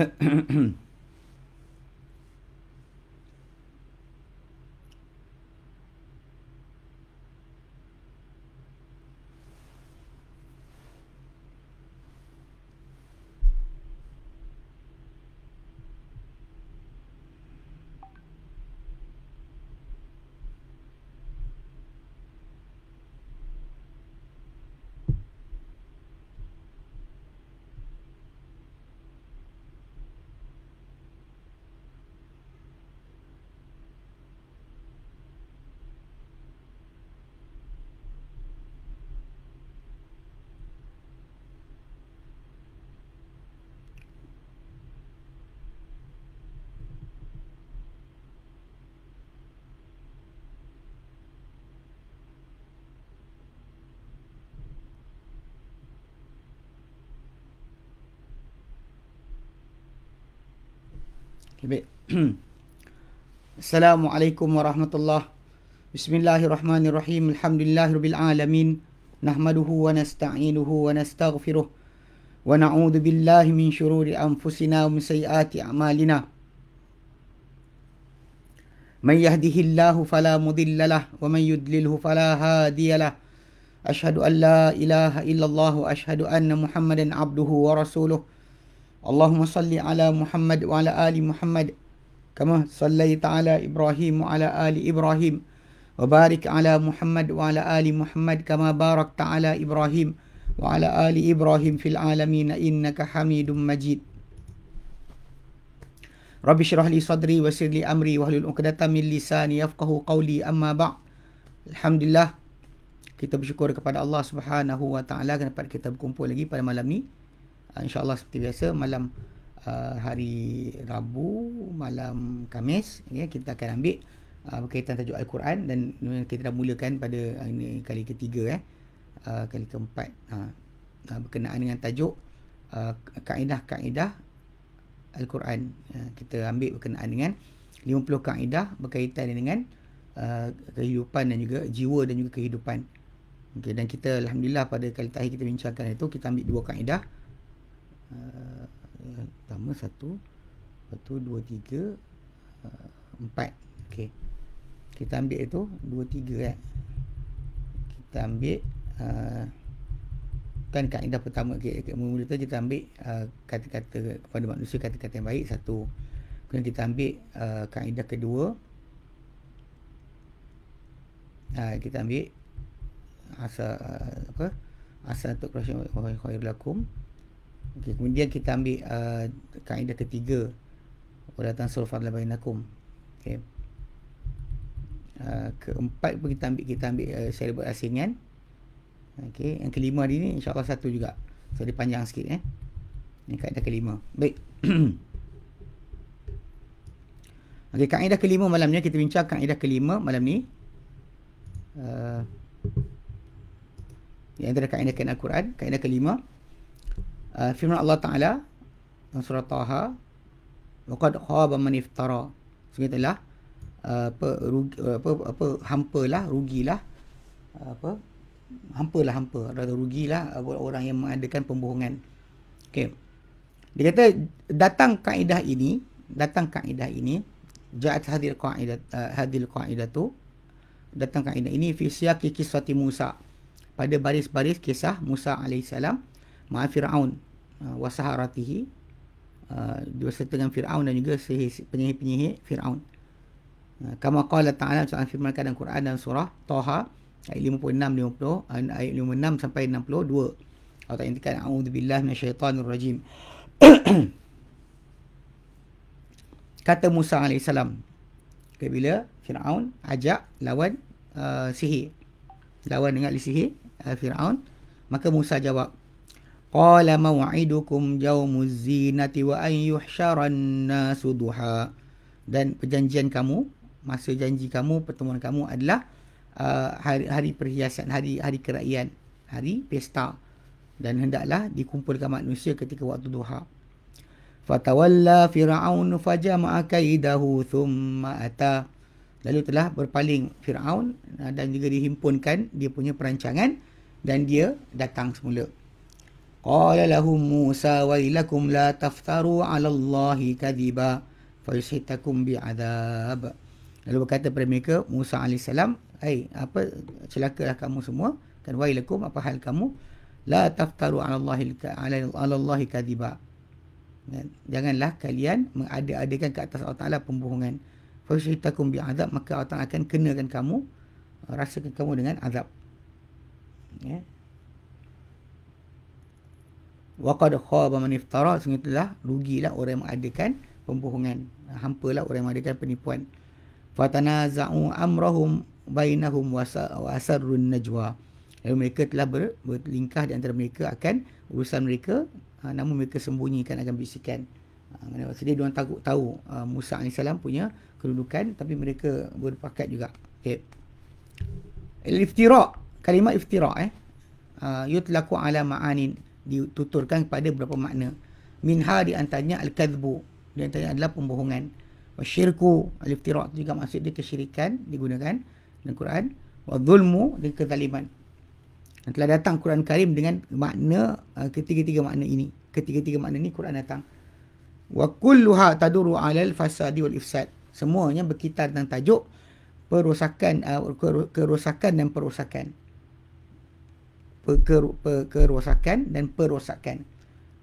Baik. Assalamualaikum warahmatullahi. Bismillahirrahmanirrahim. Alhamdulillahirabbil alamin. Nahmaduhu wa nasta'inuhu wa nastaghfiruh. Wa na'udzu billahi min syururi anfusina wa min sayyiati a'malina. Man yahdihillahu fala mudilla lahu wa man yudlilhu fala hadiya lahu. Asyhadu an la ilaha illallah wa asyhadu anna Muhammadan abduhu wa rasuluh. Allahumma salli ala Muhammad wa ala ali Muhammad kama sallaita ala Ibrahim wa ala ali Ibrahim wa barik ala Muhammad wa ala ali Muhammad kama barakta ala Ibrahim wa ala ali Ibrahim fil alamin innaka Hamidum Majid. Rabbi shrah li sadri wa yassir li amri wahlul 'uqdatam min lisani yafqahu qawli, amma ba'd. Alhamdulillah, kita bersyukur kepada Allah Subhanahu wa taala kerana kita berkumpul lagi pada malam ni. InsyaAllah seperti biasa malam hari Rabu, malam Khamis, kita akan ambil berkaitan tajuk Al-Quran, dan kita dah mulakan pada ini kali ketiga, kali keempat, berkenaan dengan tajuk kaedah-kaedah Al-Quran. Kita ambil berkenaan dengan 50 kaedah berkaitan dengan kehidupan dan juga jiwa dan juga kehidupan. Okay, dan kita Alhamdulillah pada kali terakhir kita bincangkan itu, kita ambil 2 kaedah. Pertama 1, 2, 3, 4. Okey. Kita ambil itu 2, 3 Kita ambil kan kaedah pertama, mula-mula tu kita ambil kata-kata kepada manusia, kata-kata yang baik, 1. Kemudian kita ambil kaedah kedua, kita ambil asal untuk khairul lakum. Okay, kemudian kita ambil kaedah ketiga, wala tansur fadla bainakum. Okay. Keempat pun kita ambil secara berasingan. Okay. Yang kelima hari ni insyaAllah 1 juga, so dia panjang sikit. Ini kaedah kelima. Baik. Okay, kaedah kelima malam ni, kita bincang kaedah kelima malam ni. Yang antara kaedah Al-Quran, kaedah kelima, firman Allah Ta'ala surah Taha, waqad khaba man iftara. Sebenarnya hampalah, rugilah, rugilah orang yang mengadakan pembohongan. Okey. Dia kata datang kaedah ini, ja'at hadil kaedah tu, datang kaedah ini fi siyaqi kisati Musa, pada baris-baris kisah Musa alaihissalam, ma'a Fir'aun wa saharatihi, beserta dengan Fir'aun dan juga penyihir-penyihir Fir'aun. Kama qala ta'ala, soal firman dalam Quran dan surah Taha ayat 56 ayat 56 sampai 62. Allah Ta'ala intikan, a'udzubillahi minasyaitanir rajim. Kata Musa alaihissalam bila Fir'aun ajak lawan sihir, lawan dengan sihir Fir'aun, maka Musa jawab, qala maw'idukum yaumuz zinati wa an yuhsyaran nasu duha. Dan perjanjian kamu, masa janji kamu, pertemuan kamu adalah hari perhiasan, hari keraiyaan, hari pesta, dan hendaklah dikumpulkan manusia ketika waktu duha. Fatawalla Fir'aun fajama'a kaidahu thumma ata. Lalu telah berpaling Fir'aun dan juga dihimpunkan dia punya perancangan, dan dia datang semula. Qala lahum Musa wailakum la taftaru 'ala Allahi kadhiba fayushitakum bi'adzab. Lalu berkata kepada mereka Musa alaihissalam, apa celakalah kamu semua, kan wailakum, apa hal kamu, la taftaru 'ala Allahi kadhiba. Janganlah kalian mengada-adakan ke atas Allah Taala pembohongan. Fayushitakum bi'adzab, maka Allah Taala akan kenakan kamu, rasakan kamu dengan azab. Ya. Waqad khaba man iftara, sungguh telah rugilah orang yang mengadakan pembohongan, hampalah orang yang mengadakan penipuan. Fatanaza'u amrahum bainahum wa asarrun najwa. Lalu mereka telah berlingkah di antara mereka akan urusan mereka, namun mereka sembunyikan akan bisikan. Maksudnya diorang tahu Musa AS punya kedudukan, tapi mereka berpakat juga. Okay. Al-iftira, kalimat iftira yutlaqu ala ma'anin, dituturkan kepada beberapa makna. Minha, di antaranya al-kadhbu, di antaranya adalah pembohongan. Wasyirku, al-iftira juga maksud dia kesyirikan, digunakan dalam Quran. Wa dhulmu, dan kezaliman. Dan telah datang Quran Karim dengan makna ketiga-tiga makna ini. Ketiga-tiga makna ini Quran datang. Wa kulluha taduru 'alal fasadi wal ifsad. Semuanya berkaitan tentang tajuk perosakan, kerosakan dan perosakan. Kerosakan dan perosakan.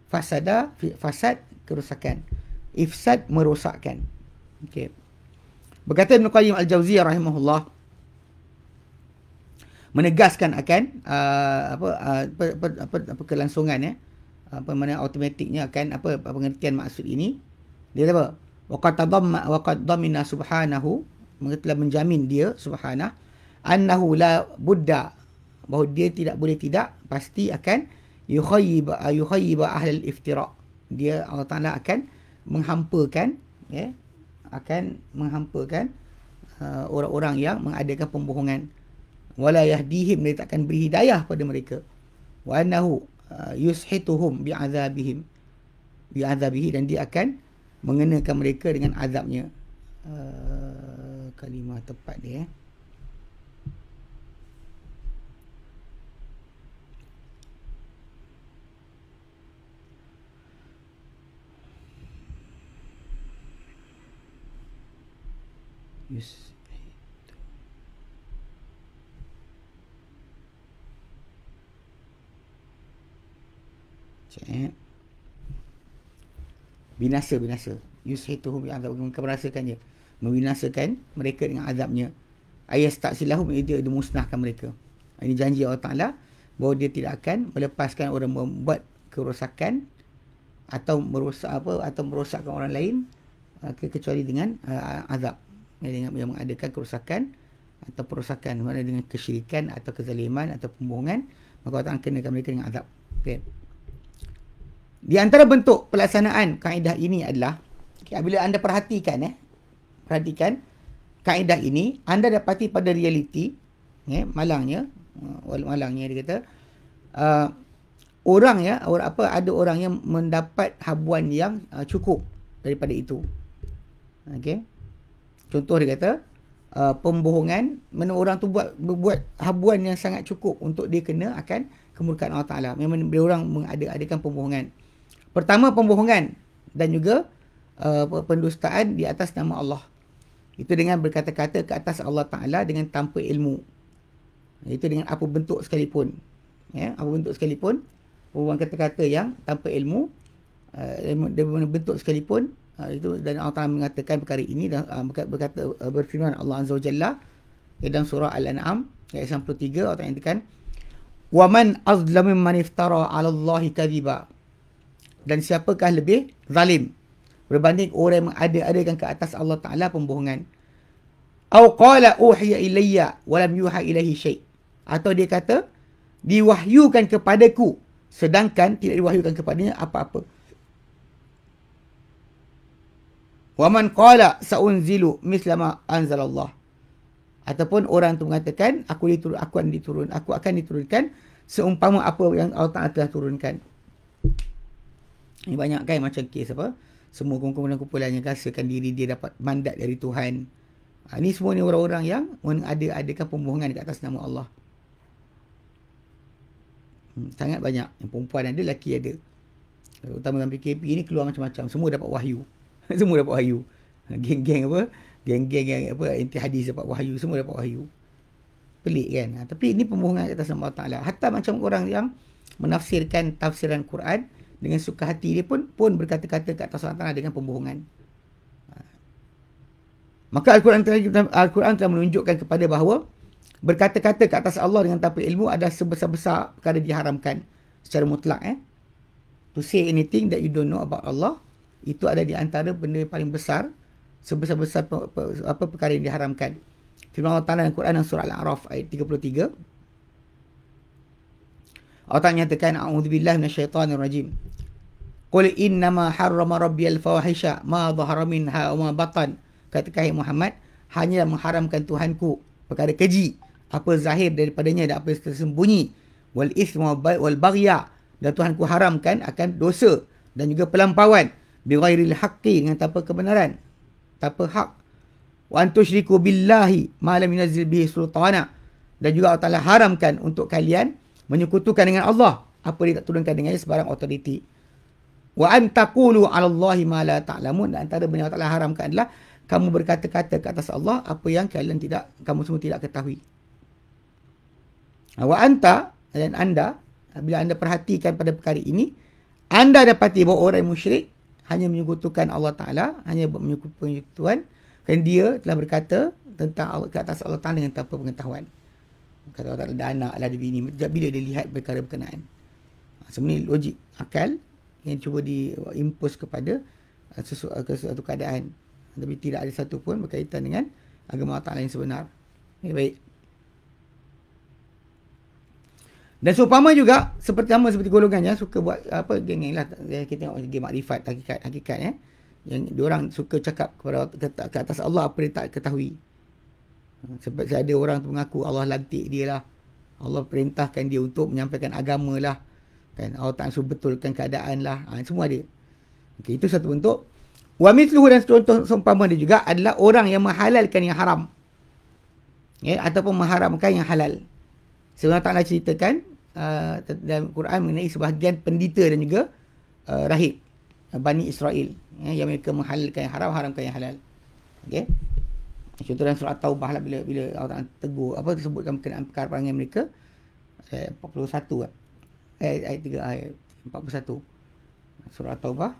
Fasada, fasad, kerosakan. Ifsad, merosakkan. Okey. Berkata Ibn Qayyim Al-Jauziyah rahimahullah, menegaskan akan kelangsungan, apa mana automatiknya akan apa pengertian maksud ini. Dia kata apa? Waqad damina subhanahu, telah menjamin dia subhanahu annahu la budda, bahawa dia tidak boleh tidak pasti akan yukhayyiba ahlul iftira. Dia Allah Taala akan menghampakan, akan menghampakan orang-orang yang mengadakan pembohongan. Wala yahdihim, dia tak akan beri hidayah pada mereka. Wa annahu yushituhum bi'adzabihi, dan dia akan mengenakan mereka dengan azabnya. Kalimah tepat dia. Binasa. Yushituhum bi'adzab, merasakannya, membinasakan mereka dengan azabnya. Ayastasilahum, dia musnahkan mereka. Ini janji Allah Ta'ala bahawa dia tidak akan melepaskan orang membuat kerosakan atau merosakkan orang lain kecuali dengan azab. Dengan yang mengadakan kerosakan atau perosakan, mana dengan kesyirikan atau kezaliman atau pembohongan, maka Allah Ta'ala kenakan mereka dengan azab. Okay. Di antara bentuk pelaksanaan kaedah ini adalah, bila anda perhatikan kaedah ini, anda dapati pada realiti, malangnya dia kata, ada orang yang mendapat habuan yang cukup daripada itu. Okey. Contoh dia kata, pembohongan, mana orang tu buat habuan yang sangat cukup untuk dia kena akan kemurkaan Allah Ta'ala. Memang dia orang mengadakan pembohongan. Pertama, pembohongan dan juga pendustaan di atas nama Allah. Itu dengan berkata-kata ke atas Allah Ta'ala dengan tanpa ilmu. Itu dengan apa bentuk sekalipun. Apa bentuk sekalipun, perbuatan kata-kata yang tanpa ilmu, dari bentuk sekalipun, itu, dan Allah Ta'ala mengatakan perkara ini, dan berfirman Allah Azza wa Jalla dalam surah Al-An'am ayat 93, Allah Ta'ala nyatakan, wa man azlamu man iftara 'ala Allahi kadhiba, dan siapakah lebih zalim berbanding orang yang mengada-adakan ke atas Allah Ta'ala pembohongan. Au qala uhiya ilayya wa lam yuha ilaihi syai', atau dia kata diwahyukan kepadaku sedangkan tidak diwahyukan kepadanya apa-apa. Wa man qala sa'unzilu misla ma anzalallah, ataupun orang tu mengatakan aku akan diturunkan seumpama apa yang Allah Ta'ala telah turunkan. Ini banyak kan macam kes apa, semua kumpulan-kumpulan yang rasakan diri dia dapat mandat dari Tuhan. Ini semua ni orang-orang yang mengadakan pembohongan di atas nama Allah. Sangat banyak. Yang perempuan ada, lelaki ada. Terutama dalam PKP ni keluar macam-macam. Semua dapat wahyu. Semua dapat wahyu. Geng-geng apa? Geng-geng yang apa? Anti hadis dapat wahyu. Semua dapat wahyu. Pelik kan? Tapi ini pembohongan atas nama Allah Ta'ala. Hatta macam orang yang menafsirkan tafsiran Quran dengan suka hati dia pun berkata-kata ke atas Allah Ta'ala dengan pembohongan. Maka Al-Quran telah menunjukkan kepada bahawa berkata-kata ke atas Allah dengan tanpa ilmu ada sebesar-besar perkara diharamkan secara mutlak. To say anything that you don't know about Allah, itu ada di antara benda yang paling besar, sebesar-besar perkara yang diharamkan. Firman Allah Ta'ala dalam Quran dalam surah Al-A'raf ayat 33. Allah Ta'ala nyatakan, A'udzubillahi minasyaitanirrajim. Qul innama harrama rabbiyal fawahisha ma dhahara minha wa ma batan. Katakan Muhammad, hanya mengharamkan Tuhanku perkara keji, apa zahir daripadanya dan apa yang tersembunyi, wal ithma wal baghya, dan Tuhanku haramkan akan dosa dan juga pelampauan, bi ghairil haqqi, dengan tanpa kebenaran, tanpa hak, wa antusyriku billahi ma lam yunzil bihi sultana, dan juga Allah Taala haramkan untuk kalian menyekutukan dengan Allah apa dia tak turunkan dengannya sebarang autoriti, wa an taqulu 'ala Allahi ma la ta'lamun, dan antara benda yang Allah Taala haramkan adalah kamu berkata-kata ke atas Allah apa yang kamu semua tidak ketahui. Wa anta, dan anda, bila anda perhatikan pada perkara ini, anda dapati bahawa orang musyrik hanya menyekutukan Allah Ta'ala, hanya menyekutukan, dan dia telah berkata tentang Allah, ke atas Allah Ta'ala dengan tanpa pengetahuan. Kata Allah Ta'ala ada anak, ada bini, bila dia lihat perkara berkenaan. Sebenarnya logik akal yang cuba diimpos kepada sesuatu keadaan, tapi tidak ada satu pun berkaitan dengan agama Allah Ta'ala yang sebenar. Baik. Dan seumpama juga seperti golongannya suka buat apa geng lah, kita tengok geng makrifat, hakikat yang diorang suka cakap kepada ke atas Allah apa dia tak ketahui. Sebab ada orang tu mengaku Allah lantik dia lah, Allah perintahkan dia untuk menyampaikan agama lah, kan, Allah tak suruh betulkan keadaan lah, semua ada. Okay, itu satu bentuk. Wa mithluhu, dan contoh seumpama dia juga adalah orang yang menghalalkan yang haram, ataupun mengharamkan yang halal. Sebenarnya Allah Ta'ala ceritakan dalam Quran mengenai sebahagian pendeta dan juga rahib Bani Israel, yang mereka menghalalkan yang haram, haramkan yang halal. Okay. Contoh dalam surah Taubah lah, bila Allah Ta'ala tegur, disebutkan berkenaan perkara perangai mereka, ayat 41 ayat 3 ayat 41 surah Taubah.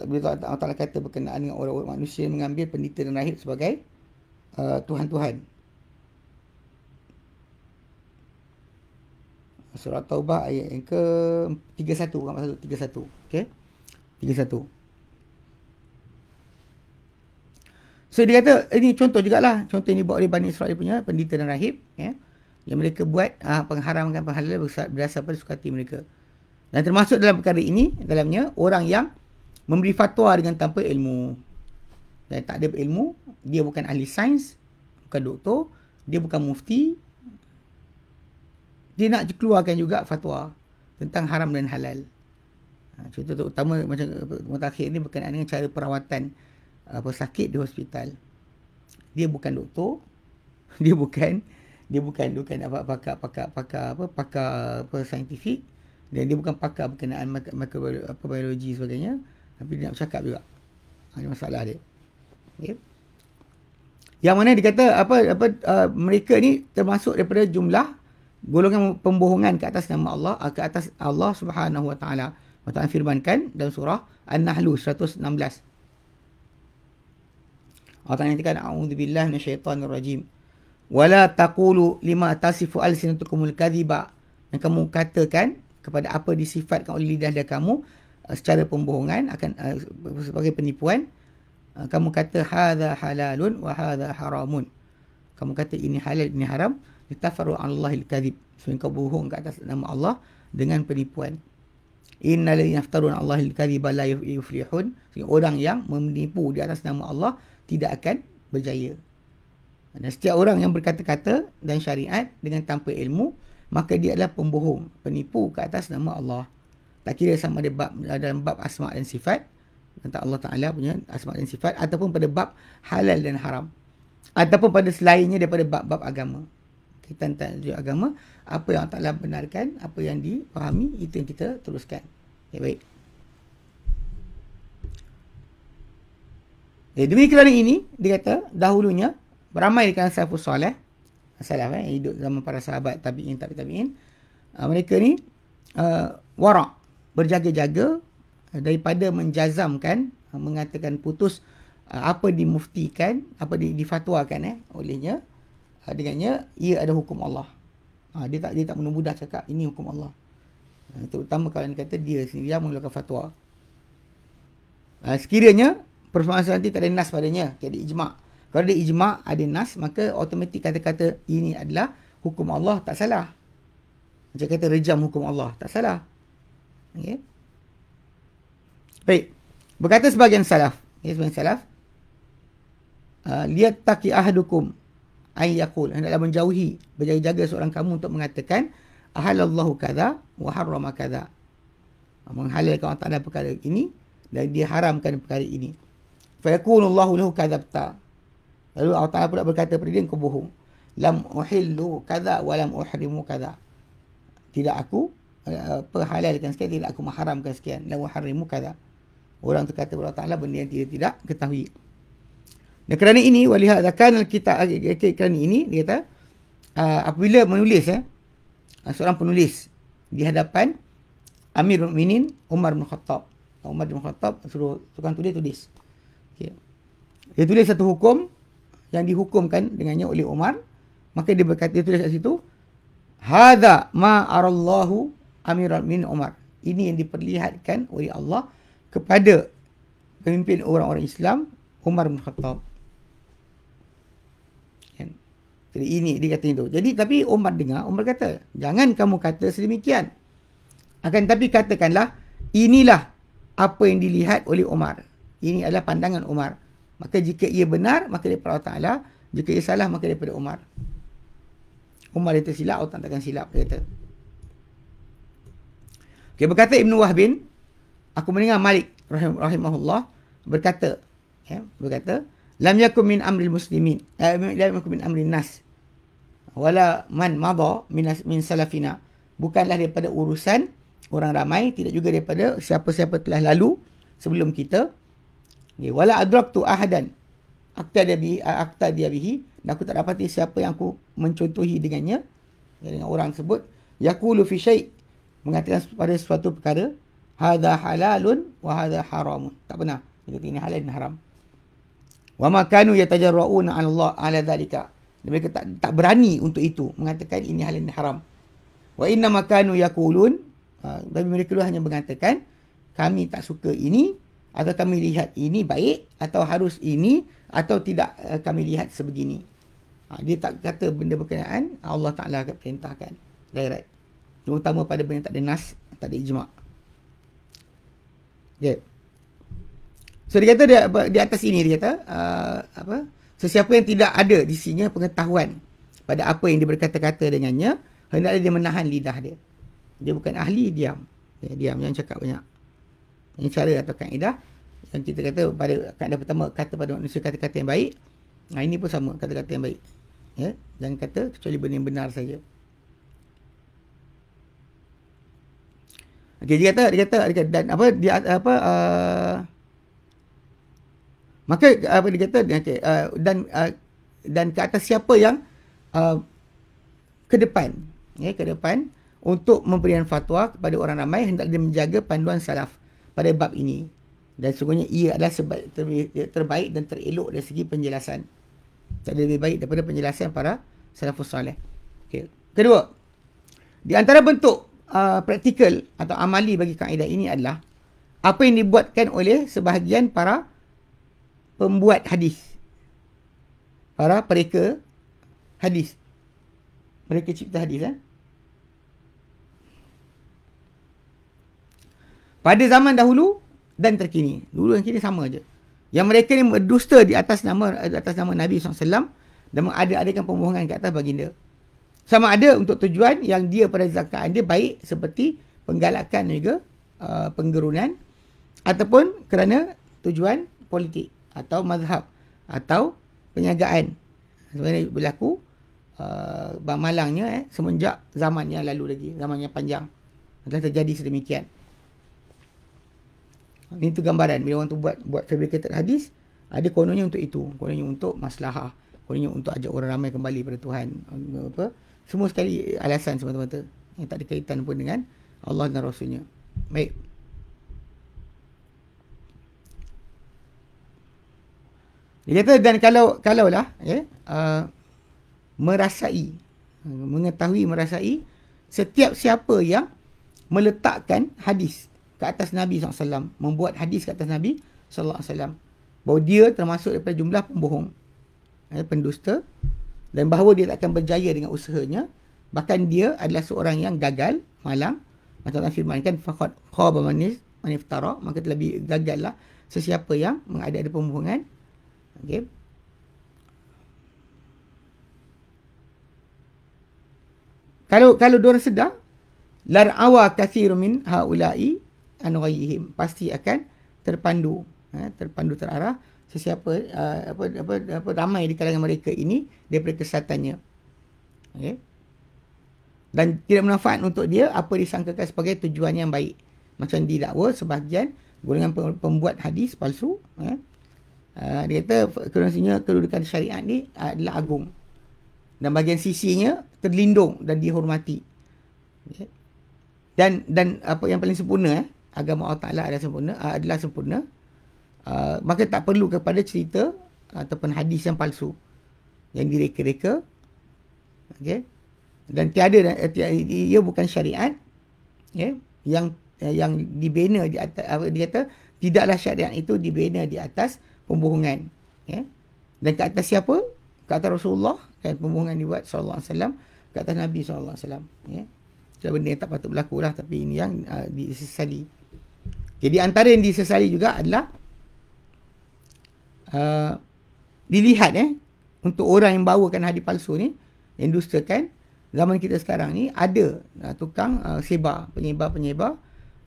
Bila Allah Ta'ala kata berkenaan dengan orang-orang manusia yang mengambil pendeta dan rahib sebagai Tuhan-Tuhan. Surah Taubah ayat yang ke 31, bukan maksud 31. Okey. 31. So dia kata ini contoh jugalah. Contoh ini buat oleh Bani Israel punya pendeta dan rahib, yang mereka buat pengharaman penghalalan berdasar pada suka hati mereka. Dan termasuk dalam perkara ini dalamnya orang yang memberi fatwa dengan tanpa ilmu. Dan tak ada ilmu, dia bukan ahli sains, bukan doktor, dia bukan mufti. Dia nak keluarkan juga fatwa tentang haram dan halal. Contoh terutama macam mutakhir ni berkenaan dengan cara perawatan pesakit di hospital. Dia bukan doktor, dia bukan pakar saintifik, dan dia bukan pakar berkenaan mikrobiologi sebagainya, tapi dia nak bercakap juga. Ada masalah dia. Okay. Yang mana dia kata mereka ni termasuk daripada jumlah golongan pembohongan ke atas nama Allah, ke atas Allah Subhanahu Wa Taala. Allah Ta'ala firmankan dalam surah An-Nahl 116. Allah Ta'ala nyatakan, A'udzubillahi minasyaitanirrajim. Wala taqulu lima tasifu alsinatukumul kadhiba. Yang kamu katakan kepada apa disifatkan oleh lidah kamu secara pembohongan, akan sebagai penipuan. Kamu kata hadza halalun wa hadza haramun. Kamu kata ini halal, ini haram. Litafaru 'ala Allahil kadhib. So engkau bohong ke atas nama Allah dengan penipuan. Innal ladzina yaftaruna 'ala Allahil kadhiba la yuflihun. Orang yang menipu di atas nama Allah tidak akan berjaya. Dan setiap orang yang berkata-kata dan syariat dengan tanpa ilmu, maka dia adalah pembohong, penipu ke atas nama Allah. Tak kira sama ada dalam bab asma' dan sifat, tentang Allah Ta'ala punya asma' dan sifat, ataupun pada bab halal dan haram, ataupun pada selainnya daripada bab-bab agama. Kita tentang agama, apa yang Allah Ta'ala benarkan, apa yang dipahami, itu yang kita teruskan. Okay, baik. Demi kerana ini, dia kata, dahulunya, beramai di kalangan salafus soleh, salaf hidup zaman para sahabat, tabi'in, tabi'in, mereka ni, wara', berjaga-jaga, daripada menjazamkan, mengatakan putus, apa dimuftikan, apa difatwakan olehnya, dengannya, ia ada hukum Allah. Dia tak mudah cakap, ini hukum Allah. Terutama kalau dia kata, dia sendiri yang mengeluarkan fatwa. Sekiranya, permasalahan nanti tak ada nas padanya, tak ada ijma'. Kalau ada ijma', ada nas, maka automatik kata-kata ini adalah hukum Allah, tak salah. Macam kata rejam hukum Allah, tak salah. Okay. Baik. Berkata sebagian salaf, sebagian salaf, liyattaqi ahadukum ay yaqul, hendaklah menjauhi, berjaga-jaga seorang kamu untuk mengatakan ahalallahu kadza wa harrama kadza. Menghalalkan Allah Ta'ala perkara ini dan dia haramkan perkara ini. Fa yakunullahu lahu kadzabta. Lalu Allah Ta'ala pula berkata pada dia, engkau bohong. Lam uhillu kadza wa lam uhrimu kadza. Tidak aku perhalalkan sekian, tidak aku mengharamkan sekian. Lam uhrimu kadza. Orang tu kata kepada Allah Ta'ala benda yang dia tidak ketahui. Dan kerana ini, walihadza kana kita, kerana ini, dia kata, apabila menulis, seorang penulis di hadapan Amirul Mukminin Umar bin Khattab. Umar bin Khattab suruh tukang tulis. Okay. Dia tulis satu hukum yang dihukumkan dengannya oleh Umar, maka dia berkata, dia tulis kat situ, hadza ma arallahu Amirul Mukminin Umar. Ini yang diperlihatkan oleh Allah kepada pemimpin orang-orang Islam Umar bin Khattab. Jadi ini dia kata itu. Jadi tapi Umar dengar, Umar kata, jangan kamu kata sedemikian. Akan tapi katakanlah, inilah apa yang dilihat oleh Umar. Ini adalah pandangan Umar. Maka jika ia benar, maka daripada Allah Ta'ala. Jika ia salah, maka daripada Umar. Umar dia tersilap, Allah takkan silap. Dia kata. Okay, berkata Ibn Wahbin, aku mendengar Malik rahimahullah berkata, lam yakun min amril muslimin, lam yakun min amrin nas, wala man mada min salafina. Bukanlah daripada urusan orang ramai, tidak juga daripada siapa-siapa telah lalu sebelum kita. Wala adraktu ahadan aqtadiya bihi, dan aku tak dapati siapa yang aku mencontohi dengannya, dengan orang tersebut, yaqulu fi syai', mengatakan pada suatu perkara, hadza halalun wa hadza haramun. Tak benar. Dia kata ini halal dan haram. Wa ma kanu yatajarra'una 'ala Allah 'ala dhalika. Mereka tak berani untuk itu, mengatakan ini halal dan haram. Wa inna ma kanu yaqulun, tapi mereka hanya mengatakan kami tak suka ini, atau kami lihat ini baik, atau harus ini, atau tidak kami lihat sebegini. Dia tak kata benda berkenaan Allah Ta'ala akan perintahkan direct. Terutama pada benda tak ada nas, tak ada ijma'. Okay. So dia kata di atas ini dia kata sesiapa yang tidak ada di sisinya pengetahuan pada apa yang dia berkata-kata dengannya, hendaklah dia menahan lidah dia. Dia bukan ahli, diam. Diam, jangan cakap banyak. Ini cara atau kaedah yang kita kata pada kaedah pertama, kata pada manusia kata-kata yang baik. Ini pun sama, kata-kata yang baik. Ya, jangan kata kecuali benda yang benar saja. Okey, dia kata dan maka apa dia kata, okay, dan ke atas siapa yang ke depan untuk memberikan fatwa kepada orang ramai, hendak dia menjaga panduan salaf pada bab ini, dan sesungguhnya ia adalah terbaik dan terelok dari segi penjelasan. Tak ada lebih baik daripada penjelasan para salafus salih. Okay. Kedua, di antara bentuk praktikal atau amali bagi kaedah ini adalah apa yang dibuatkan oleh sebahagian para pembuat hadis, para pereka hadis, mereka cipta hadis. Pada zaman dahulu dan terkini, dulu dan kini sama aja. Yang mereka ni berdusta di atas nama Nabi SAW dan mengada-adakan pembohongan ke atas baginda. Sama ada untuk tujuan yang dia pada zakat dia baik, seperti penggalakan juga penggerunan, ataupun kerana tujuan politik atau mazhab atau penyagaan. Sebenarnya berlaku malangnya semenjak zaman yang lalu lagi, zaman yang panjang telah terjadi sedemikian. Ini tu gambaran bila orang tu buat fabricated hadis, ada kononnya untuk itu, kononnya untuk maslahah, kononnya untuk ajak orang ramai kembali pada Tuhan, apa, semua sekali alasan semata-mata yang tak ada kaitan pun dengan Allah dan Rasulnya. Baik. Dia kata, dan kalaulah merasai setiap siapa yang meletakkan hadis ke atas Nabi SAW, membuat hadis ke atas Nabi SAW, bahawa dia termasuk daripada jumlah pembohong, pendusta, dan bahawa dia tak akan berjaya dengan usahanya, bahkan dia adalah seorang yang gagal, malang. Macam Allah firmankan, faqad khaba man iftara, maka terlebih gagallah sesiapa yang mengada-ada pembohongan. Okey. Kalau diorang sedar, lar'awa katsirun min haula'i an ghayrihim, pasti akan terpandu terarah sesiapa ramai di kalangan mereka ini daripada kesesatannya. Okey. Dan tidak bermanfaat untuk dia apa disangkakan sebagai tujuan yang baik. Macam didakwa sebahagian golongan pembuat hadis palsu, dia kata kedudukan syariat ni adalah agung dan bahagian sisinya terlindung dan dihormati. Okay. Dan apa yang paling sempurna, agama Allah Taala adalah sempurna. Maka tak perlu kepada cerita ataupun hadis yang palsu yang direka-reka. Okey. Dan ia bukan syariat, yang dibina di atas, dia kata tidaklah syariat itu dibina di atas pembohongan. Dan ke atas siapa? Ke atas Rasulullah, kan, pembohongan dibuat sallallahu alaihi wasallam ke atas Nabi sallallahu alaihi wasallam. Itu benda yang tak patut berlaku lah, tapi ini yang disesali. Jadi antara yang disesali juga adalah dilihat untuk orang yang bawakan hadis palsu ni, yang dustakan, zaman kita sekarang ni ada tukang penyebar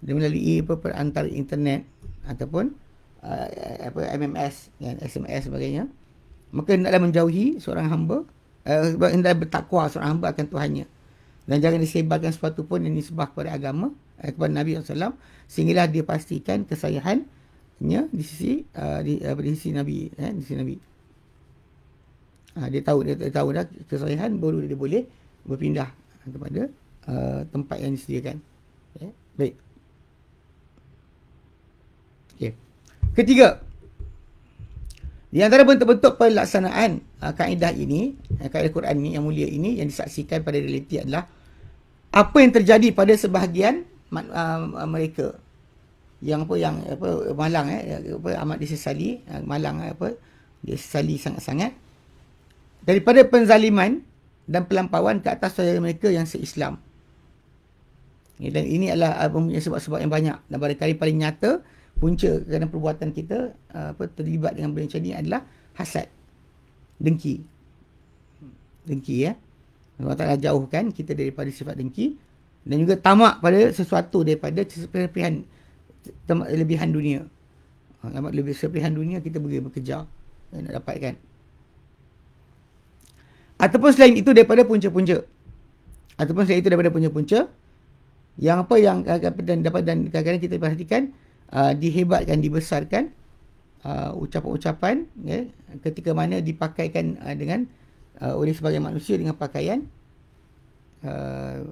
dia melalui perantara internet ataupun MMS dan SMS sebagainya. Maka hendaklah menjauhi seorang hamba, hendaklah bertakwa seorang hamba akan Tuhannya, dan jangan disebarkan sesuatu pun yang disembah kepada agama, kepada Nabi SAW, sehinggalah dia pastikan kesahihannya di sisi Nabi, di sisi Nabi. Dia tahu dah kesahihan, baru dia boleh berpindah kepada tempat yang disediakan. Baik. Okay. Ketiga, di antara bentuk-bentuk pelaksanaan kaedah ini, kaedah Quran ini yang mulia ini, yang disaksikan pada realiti adalah apa yang terjadi pada sebahagian mereka yang malang, amat disesali, malang disesali sangat-sangat daripada penzaliman dan pelampauan ke atas saudara mereka yang se-Islam. Dan ini adalah mempunyai sebab-sebab yang banyak, dan barangkali paling nyata punca kerana perbuatan kita terlibat dengan benda macam ni adalah hasad, dengki. Allah Ta'ala jauhkan kita daripada sifat dengki, dan juga tamak pada sesuatu daripada lebihan dunia. Lebihan dunia kita boleh bekerja nak dapatkan. Ataupun selain itu daripada punca-punca. Yang kadang-kadang kita perhatikan, dihebatkan, dibesarkan ucapan-ucapan, ketika mana dipakaikan dengan oleh sebagai manusia dengan pakaian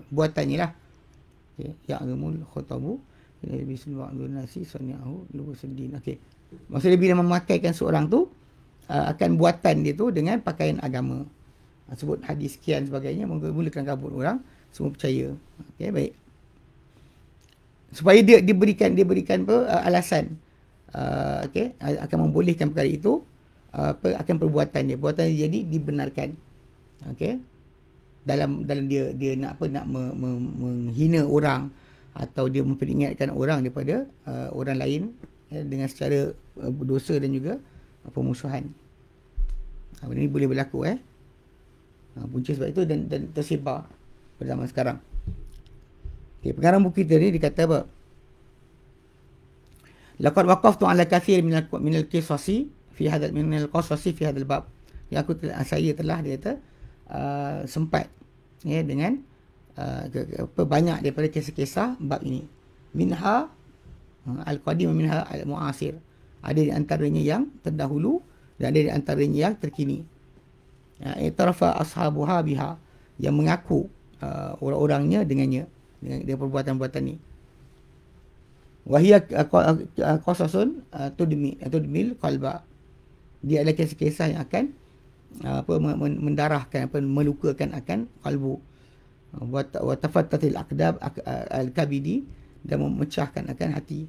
buatannya lah. Ya'lamul khatabu bismillahir nasi sani'ahu lubusuddin. Okey. Maksudnya bila memakaikan seorang tu akan buatan dia tu dengan pakaian agama. Sebut hadis sekian sebagainya, mulakan kabut orang semua percaya. Okey, baik. Supaya dia diberikan alasan, akan membolehkan perkara itu, akan perbuatan dia jadi dibenarkan. Okey, dalam dia nak menghina orang, atau dia memperingatkan orang daripada orang lain dengan secara berdosa dan juga pemusuhan. Benda ni boleh berlaku punca sebab itu dan tersebar pada zaman sekarang. Pengarang buku kita ni dikata apa? Laqad waqaftu ala kathir min al-qisasi fi hadal bab. Yang saya telah, dia kata, sempat dengan banyak daripada kisah-kisah bab ini. Minha al-qadim, minha al-mu'asir. Ada di antaranya yang terdahulu dan ada di antaranya yang terkini. I'tarafa ashabuha biha, yang mengaku orang-orangnya dengan perbuatan-perbuatan ni. Wahia qasasun tudmil qalba. Dia adalah kisah-kisah yang akan mendarahkan, melukakan akan kalbu. Wa tafattatil aqdab al-kabidi, dan memecahkan akan hati.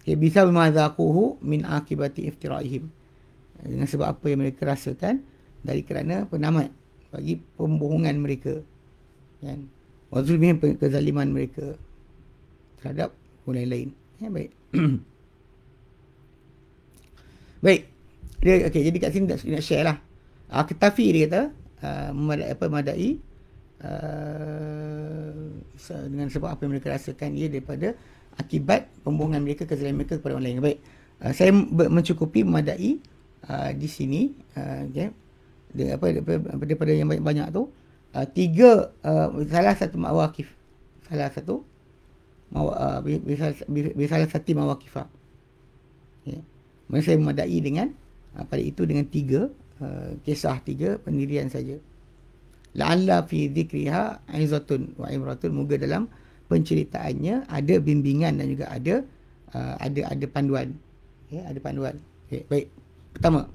Bisa bimadzaquhu min akibati iftiraihim, dengan sebab apa yang mereka rasakan dari kerana penamat bagi pembohongan mereka, kan, wa zulmihim, kezaliman mereka terhadap orang lain. Baik. Baik. Dia okey, jadi kat sini nak share lah. Ketafi dia kata memadai dengan sebab apa yang mereka rasakan ia daripada akibat pembohongan mereka, kezaliman mereka kepada orang lain. Baik. Saya mencukupi memadai di sini, okay, daripada yang banyak tu, tiga salah satu mawaqif, salah satu salah satu mawaqifah. Okay. Saya memadai dengan pada itu dengan tiga kisah, tiga pendirian saja. La'alla fi dhikriha aizatun wa ibratun, moga dalam penceritaannya ada bimbingan dan juga ada panduan. Okay, ada panduan. Okay, baik. Pertama,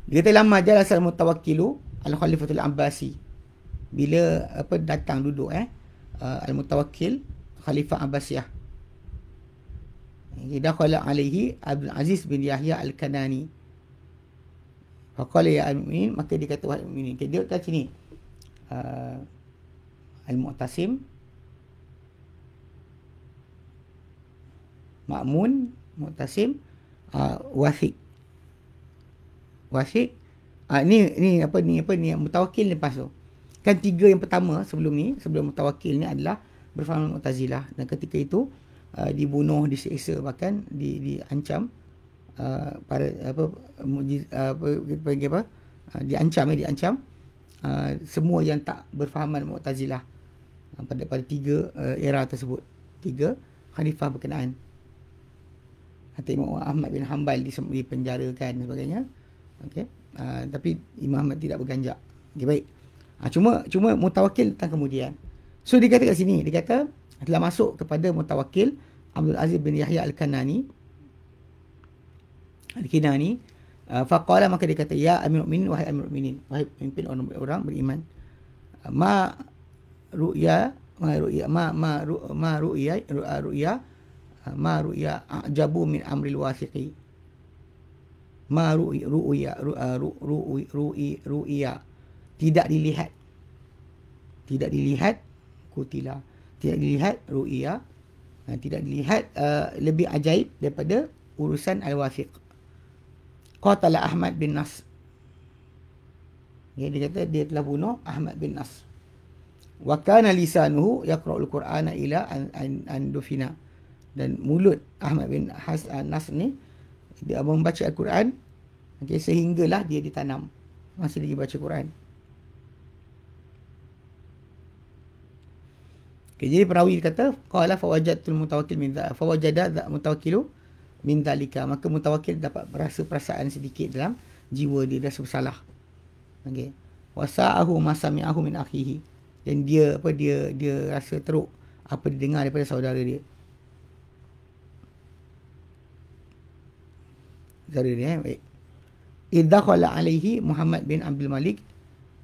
dia kata lama jalasal mutawakkilu al-khalifatul abbasi, bila datang duduk al-mutawakkil khalifah Abbasiyah, dakhala alaihi Abdul Aziz bin Yahya al-Kanani, faqala ya al-mu'minin, maka dia kata wahai mu'minin. Dia kat sini al-Mu'tasim, Ma'mun, Mu'tasim, Wathiq. Ni Mutawakkil lepas tu. Kan tiga yang pertama sebelum Mutawakkil ni adalah berfaham Mu'tazilah, dan ketika itu dibunuh, diseksa, bahkan diancam diancam semua yang tak berfahaman Mu'tazilah pada tiga era tersebut, tiga khalifah berkenaan. Imam Ahmad bin Hanbal dipenjarakan dan sebagainya. Okey. Tapi Imam Ahmad tidak berganjak. Okey, baik. Cuma Mutawakkil datang kemudian. So dia kata kat sini, dia kata telah masuk kepada Mutawakkil Abdul Aziz bin Yahya al-Kanani, faqala, maka dia kata, ya Amirul Mukminin, wahai Amirul Mukminin, wahai pemimpin orang beriman, ma ru'ya ajabu min amril wasiqi. Ma ru'ya tidak dilihat kutila, tidak dilihat ru'ya, tidak dilihat lebih ajaib daripada urusan al-wasiq. Qatala Ahmad bin Nas, dia kata dia telah bunuh Ahmad bin Nas. Wa kana lisanuhu yaqra'ul Qur'ana ila an dufina, dan mulut Ahmad bin Nas ni dia membaca Al-Quran, okay, sehinggalah dia ditanam, masih lagi baca Quran. Okay, jadi perawi kata qala fawajadtul mutawakkil min dha, fawajada mutawakkilu min dhalika, maka mutawakkil dapat berasa perasaan sedikit dalam jiwa dia, rasa bersalah. Okey. Wasa'ahu ma sami'ahu min akhihi, dan dia rasa teruk apa dia dengar daripada saudara dia. Baik. Idakhala alaihi Muhammad bin Abdul Malik,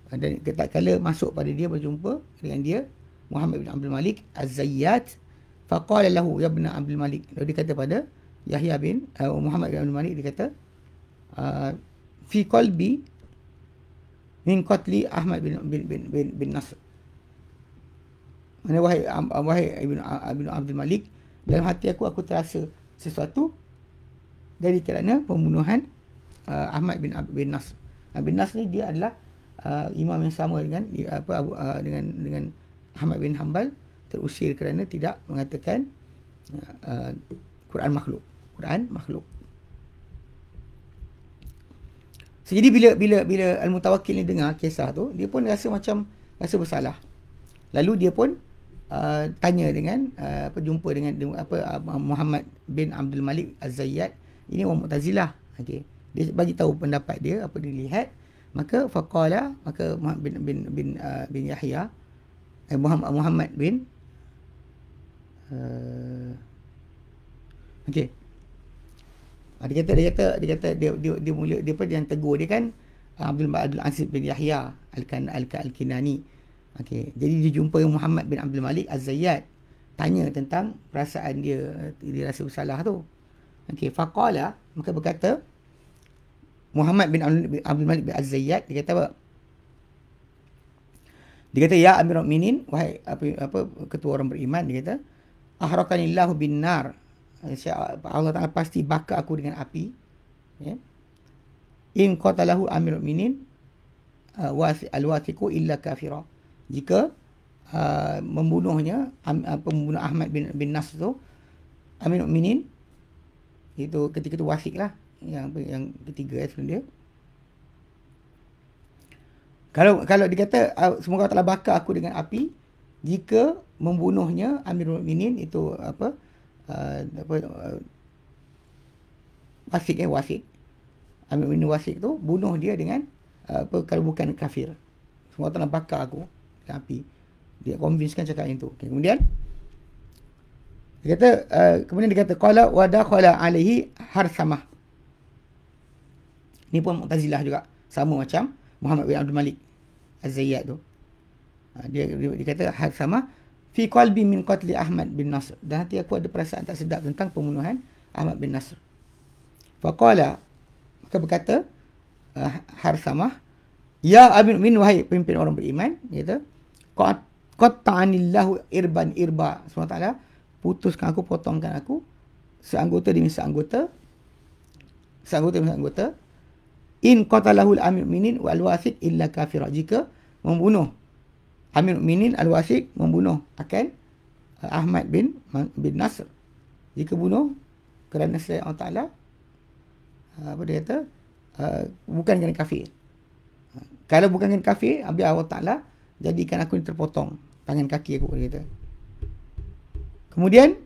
dan tatkala masuk pada dia, berjumpa dengan dia Muhammad bin Abdul Malik Az-Zayyat, faqala lahu ya ibn Abdul Malik, lalu dia kata pada Yahya bin Muhammad bin Abdul Malik, dia kata fi qalbi min qatli Ahmad bin Nasr, mana wahai ibn Abdul Malik, dalam hati aku terasa sesuatu dari kerana pembunuhan Ahmad bin Nasr. Bin Nasr ni dia adalah imam yang sama dengan dengan Ahmad bin Hanbal, terusir kerana tidak mengatakan Quran makhluk. So, jadi bila Al-Mutawakkil ni dengar kisah tu, dia pun rasa bersalah. Lalu dia pun tanya dengan jumpa dengan Muhammad bin Abdul Malik Az-Zayyad. Ini orang Mu'tazilah. Okey. Dia bagi tahu pendapat dia, apa dia lihat. Maka faqala, maka Muhammad bin Yahya Muhammad bin okey. Dia kata dia mula dia pun yang tegur dia kan Abdul Aziz bin Yahya Al-Kinani. Okey, jadi dia jumpa Muhammad bin Abdul Malik Az-Zayyad, tanya tentang perasaan dia rasa bersalah tu. Okey, faqala, maka berkata Muhammad bin Abdul Malik bin Az-Zayyad, dia kata apa? Dia kata, ya Amirul Mukminin, wahai apa ketua orang beriman, dia kata, ahrakanillahu bin nar. Allah Ta'ala pasti bakar aku dengan api. Ya. In qatalahu Amirul Mukminin al-wathiqu illa kafira. Jika membunuhnya pembunuh Ahmad bin Nasr tu, Amirul Mukminin itu ketika itu wasik lah, yang ketiga sebelum dia. Kalau dikata semoga Allah bakar aku dengan api jika membunuhnya Amirul Mukminin itu wasik Amirul Mukminin wasik tu, bunuh dia dengan kalau bukan kafir, semoga Allah bakar aku dengan api. Dia convincekan cakap yang tu. Okay, kemudian dia kata qala wa dakhala alaihi Harsamah. Ni pun Mu'tazilah juga, sama macam Muhammad bin Abdul Malik Az-Zayyad tu. Dia kata Harsamah fi qalbi min qatli Ahmad bin Nasr. Dan hati aku ada perasaan tak sedap tentang pembunuhan Ahmad bin Nasr. Faqala, maka berkata Harsamah, ya Amirul Mukminin, wahai pemimpin orang beriman, dia kata qatta'anillahu irban irba. SWT putuskan aku, potongkan aku seanggota demi seanggota. In qatalahu al-Amirul Mukminin wal wasik illa kafira. Jika membunuh Amirul Mukminin al-Wasik, membunuh akan Ahmad bin Nasr. Jika bunuh kerana selain Allah Ta'ala, apa dia kata, bukan kerana kafir. Kalau bukan kerana kafir, biar Allah Ta'ala jadikan aku ni terpotong tangan kaki aku, dia kata. Kemudian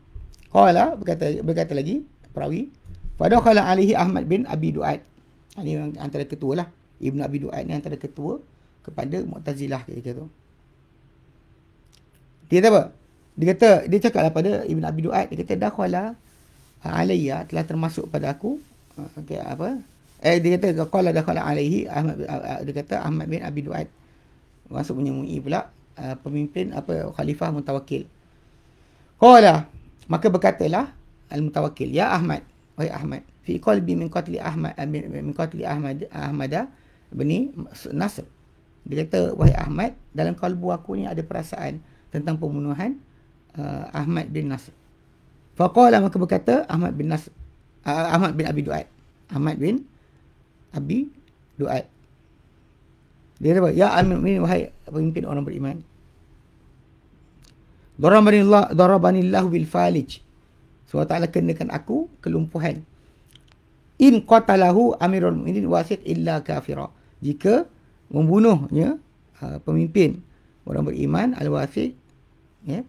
qala, berkata lagi perawi, fadakhala alaihi Ahmad bin Abi Du'ad. Ini antara ketua lah, Ibn Abi Du'ad ni antara ketua kepada Mu'tazilah ketika tu. Dia kata apa? Dia cakaplah pada Ibn Abi Du'ad, dia kata dakhala alayya, telah termasuk pada aku. Dia kata qala dakhala alaihi Ahmad, dia kata Ahmad bin Abi Du'ad, masuk menyemui pula pemimpin khalifah Mutawakkil. Qala, maka berkatalah Al-Mutawakkil, ya Ahmad, wahai Ahmad, fi qalbi min qatli Ahmad bin Nasr. Dia kata, wahai Ahmad, dalam kalbu aku ni ada perasaan tentang pembunuhan Ahmad bin Nasr. Faqala, maka berkata Ahmad bin Abi Du'ad. Ahmad bin Abi Du'ad. Dia kata, ya Amirul Mukminin, wahai pemimpin orang beriman, darabanillahu bil falij. So Allah Ta'ala kenakan aku kelumpuhan. In qatalahu Amirul Mukminin wasik illa kafira. Jika membunuhnya pemimpin orang beriman al-wasik, ya,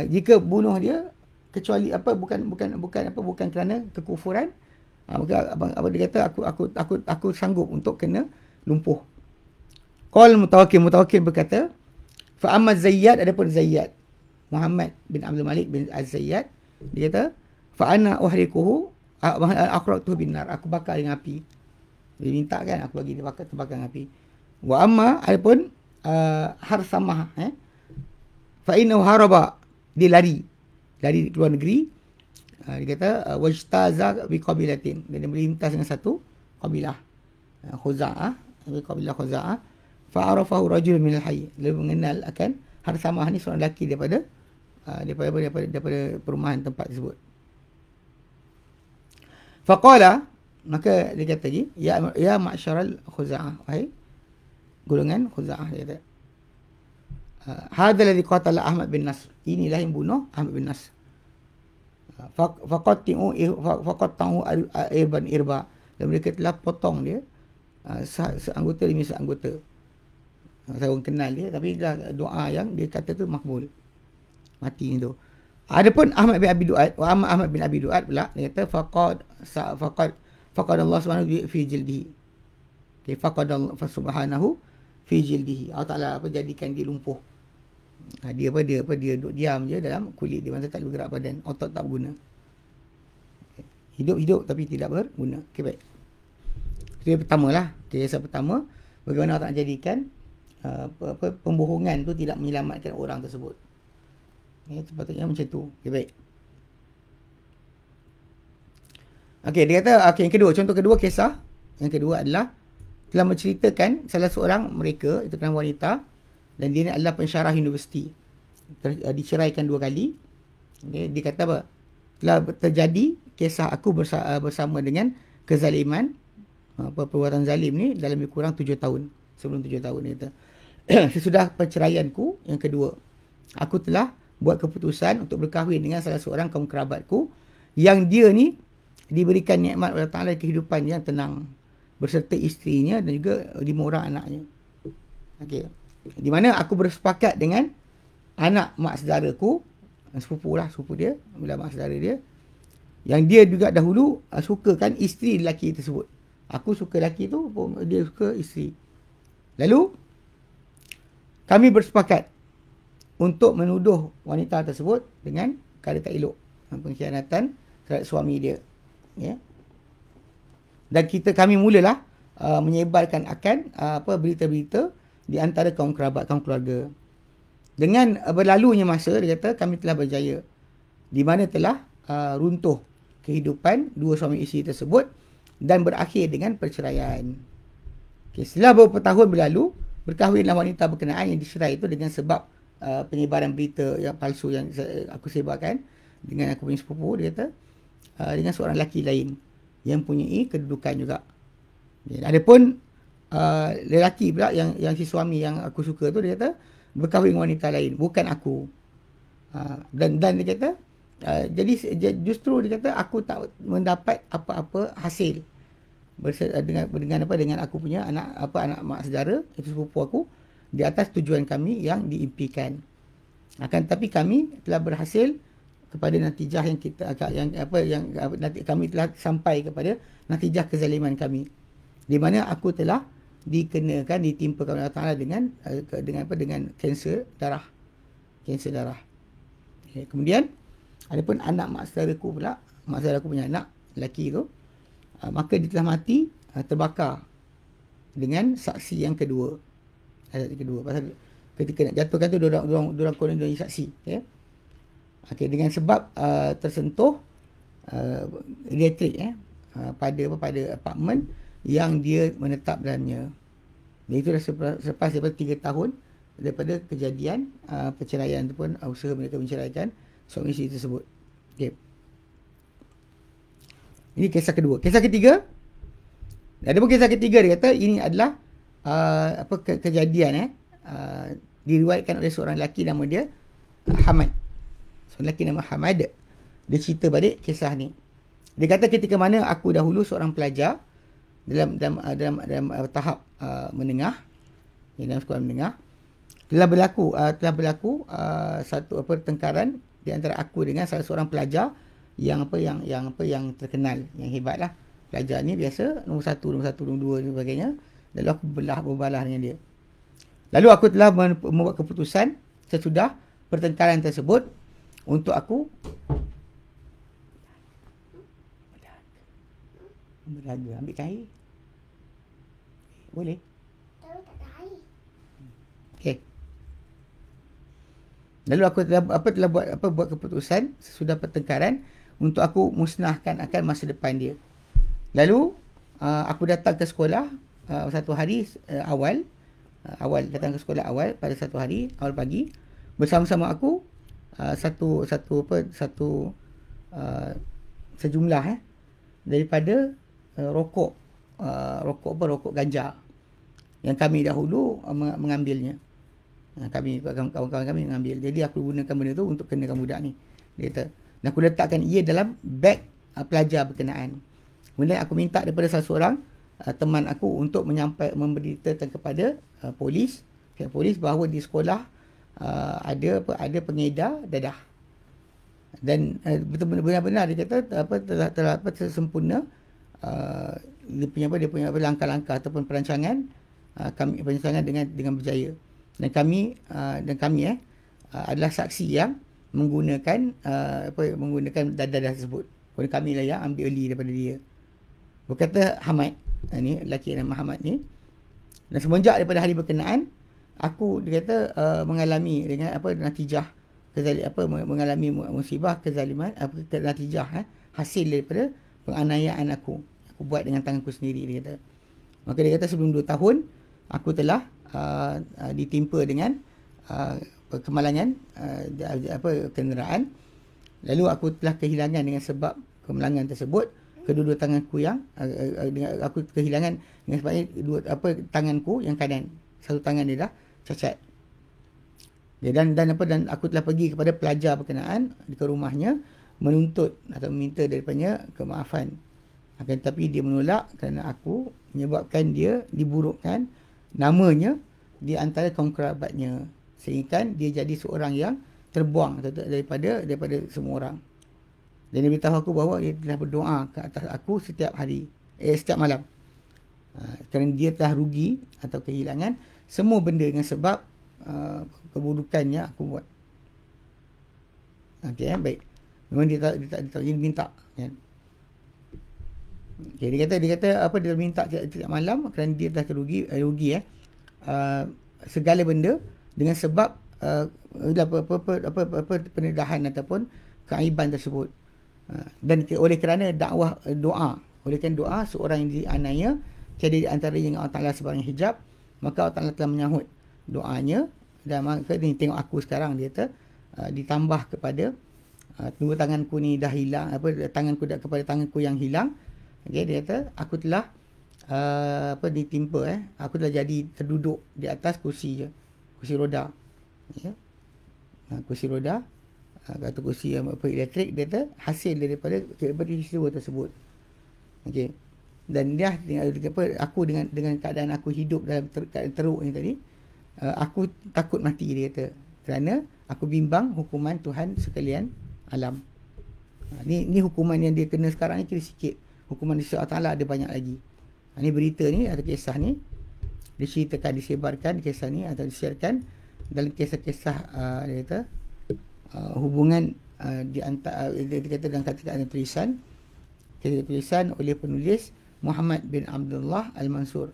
jika bunuh dia kecuali bukan kerana kekufuran, maka dia kata aku sanggup untuk kena lumpuh. Qal Mutawakkil berkata, fa amma Zayyad, adapun Zayyad Muhammad bin Abdul Malik bin Az-Zayyad, dia kata fa ana uhrikuhu aqratuhu bin nar, aku bakar dengan api. Dia minta kan aku bagi dia terbakar dengan api. Wa amma, adapun Harsamah, fa innahu haraba, dia lari keluar negeri. Dia kata wajtaza bi qabilatin, dia melintas dengan satu kabilah Khuza'ah, kabilah Khuza'ah. Fa arafahu rajul min al-hayy, dia mengenal akan Harsamah ni seorang lelaki daripada perumahan tempat tersebut. Faqala, maka dia kata lagi, ya ma'syaral Khuza'ah, wahai golongan Khuza'ah, dia kata, hadha alladhi qatala Ahmad bin Nasr, inilah yang bunuh Ahmad bin Nasr. Faqatta'u irban irba, dan mereka telah potong dia seanggota demi seanggota. Saya orang kenal dia, tapi doa yang dia kata tu makbul. Mati tu. Adapun Ahmad bin Abi Duat, Ahmad bin Abi Duat pula dia kata faqad Allah Subhanahu fi jildihi. Okay, faqad Allah Subhanahu fi jildihi. Allah Taala jadikan dia lumpuh. Dia duduk diam je dalam kulit dia, masa tak bergerak badan, otot tak berguna. Hidup tapi tidak berguna. Okey, baik. Itu yang pertama lah. Kisah pertama, bagaimana Allah nak jadikan pembohongan tu tidak menyelamatkan orang tersebut. Sepatutnya macam tu. Okey, baik. Okey, dia kata, yang kedua, contoh kedua kisah. Yang kedua adalah telah menceritakan salah seorang mereka, itu kan wanita, dan dia ni adalah pensyarah universiti. Diceraikan 2 kali. Okay, dia kata apa? Telah terjadi kisah aku bersama dengan kezaliman, perbuatan zalim ni dalam lebih kurang 7 tahun. Sebelum 7 tahun dia kata. Sesudah perceraianku yang kedua, aku telah buat keputusan untuk berkahwin dengan salah seorang kaum kerabatku yang dia ni diberikan nikmat oleh Allah Ta'ala kehidupan yang tenang berserta isterinya dan juga 5 orang anaknya. Okey. Di mana aku bersepakat dengan anak mak saudaraku, sepupu dia, bila mak saudara dia, yang dia juga dahulu sukakan isteri lelaki tersebut. Aku suka lelaki tu, dia suka isteri. Lalu kami bersepakat untuk menuduh wanita tersebut dengan perkara tak elok, pengkhianatan terhadap suami dia. Ya. Dan kami mulalah menyebarkan akan berita-berita di antara kaum kerabat, kaum keluarga. Dengan berlalunya masa, dia kata kami telah berjaya, di mana telah runtuh kehidupan 2 suami isteri tersebut dan berakhir dengan perceraian. Okay, setelah beberapa tahun berlalu, berkahwinlah wanita berkenaan yang dicerai itu dengan sebab penyebaran berita yang palsu yang aku sebarkan dengan aku punya sepupu, dia kata, dengan seorang lelaki lain yang mempunyai kedudukan juga. Adapun lelaki pula yang si suami yang aku suka tu, dia kata berkahwin dengan wanita lain, bukan aku. Dan dia kata jadi justru dia kata aku tak mendapat apa-apa hasil dengan aku punya anak mak saudara, itu sepupu aku, di atas tujuan kami yang diimpikan. Akan tapi kami telah berhasil kepada natijah yang kami telah sampai kepada natijah kezaliman kami, di mana aku telah ditimpakan Allah Ta'ala dengan kanser darah. Okay. Kemudian adapun anak mak saudaraku pula, mak saudaraku punya anak lelaki tu, maka dia telah mati terbakar dengan saksi yang kedua. Pasal ketika nak jatuhkan tu diorang konon jadi saksi. Okay. Okay, dengan sebab tersentuh elektrik pada apartmen yang dia menetap dalamnya. Dan itu dah selepas daripada 3 tahun daripada kejadian perceraian ataupun usaha mereka menceraikan suami isteri tersebut. Okay. Ini kisah kedua. Kisah ketiga, adapun kisah ketiga dia kata ini adalah kejadian diriwayatkan oleh seorang lelaki nama dia Hamad. Seorang lelaki nama Hamad. Dia cerita balik kisah ni. Dia kata ketika mana aku dahulu seorang pelajar dalam tahap menengah, dalam sekolah menengah, telah berlaku satu pertengkaran di antara aku dengan salah seorang pelajar yang terkenal, yang hebat lah. Pelajar ni biasa nombor 1, nombor 2 dan sebagainya. Lalu aku berbalah dengan dia. Lalu aku telah membuat keputusan sesudah pertengkaran tersebut untuk aku belaga. Ambil air. Boleh? Okey. Lalu aku telah buat keputusan sesudah pertengkaran untuk aku musnahkan akan masa depan dia. Lalu aku datang ke sekolah satu hari awal datang ke sekolah awal pada satu hari awal pagi, bersama-sama aku sejumlah daripada rokok ganja yang kami dahulu mengambilnya. Kawan-kawan kami mengambil. Jadi aku gunakan benda tu untuk kenakan budak ni. Dia kata. Dan aku letakkan ia dalam beg pelajar berkenaan. Kemudian aku minta daripada salah seorang teman aku untuk memberitakan kepada polis, pihak polis bahawa di sekolah ada pengedar dadah. Dan benar-benar dia kata telah sempurna dia punya langkah-langkah ataupun perancangan dengan berjaya. Dan kami adalah saksi yang menggunakan dadah tersebut. Kemudian kami lah yang ambil early daripada dia. Berkata Hamad, ni lelaki nama Hamad ni, dan semenjak daripada hari berkenaan aku, dia kata, mengalami dengan natijah mengalami musibah kezaliman, natijah hasil daripada penganiayaan aku buat dengan tanganku sendiri, dia kata. Maka dia kata sebelum 2 tahun aku telah ditimpa dengan kemalangan kenderaan. Lalu aku telah kehilangan dengan sebab kemalangan tersebut kedua-dua tanganku yang aku kehilangan dengan sebabnya tanganku yang kanan, satu tangan dia dah cacat. Dan aku telah pergi kepada pelajar berkenaan ke rumahnya menuntut atau meminta daripadanya kemaafan. Akan tetapi dia menolak kerana aku menyebabkan dia diburukkan namanya di antara kaum kerabatnya, sehingga dia jadi seorang yang terbuang daripada semua orang. Dan dia beritahu aku bahawa dia telah berdoa ke atas aku setiap malam. Kerana dia telah rugi atau kehilangan semua benda dengan sebab keburukannya aku buat. Okey, baik. Memang dia minta kan. Okey, dia kata dia minta setiap malam kerana dia telah rugi segala benda dengan sebab pendedahan ataupun keaiban tersebut. Dan oleh kerana doa seorang yang dianiaya tiada di antara yang Allah Ta'ala sebarang hijab, maka Allah Ta'ala telah menyahut doanya. Dan maka dia tengok aku sekarang, dia kata ditambah kepada dua tanganku ni dah hilang, kepada tanganku yang hilang. Okay, dia kata aku telah ditimpa, aku telah jadi terduduk di atas kursi roda, kursi roda atau kursi elektrik. Dia kata hasil daripada peristiwa tersebut. Okey, dan dia aku dengan keadaan aku hidup dalam keadaan teruk ni tadi, aku takut mati, dia kata, kerana aku bimbang hukuman Tuhan sekalian alam. Ni hukuman yang dia kena sekarang ni kira sikit. Hukuman di sisi Allah Ta'ala ada banyak lagi. Ni berita ni atau kisah ni diceritakan, disebarkan kisah ni atau disiarkan dalam kisah-kisah dia kata hubungan di antara, dia kata dalam kata-kata tulisan oleh penulis Muhammad bin Abdullah Al-Mansur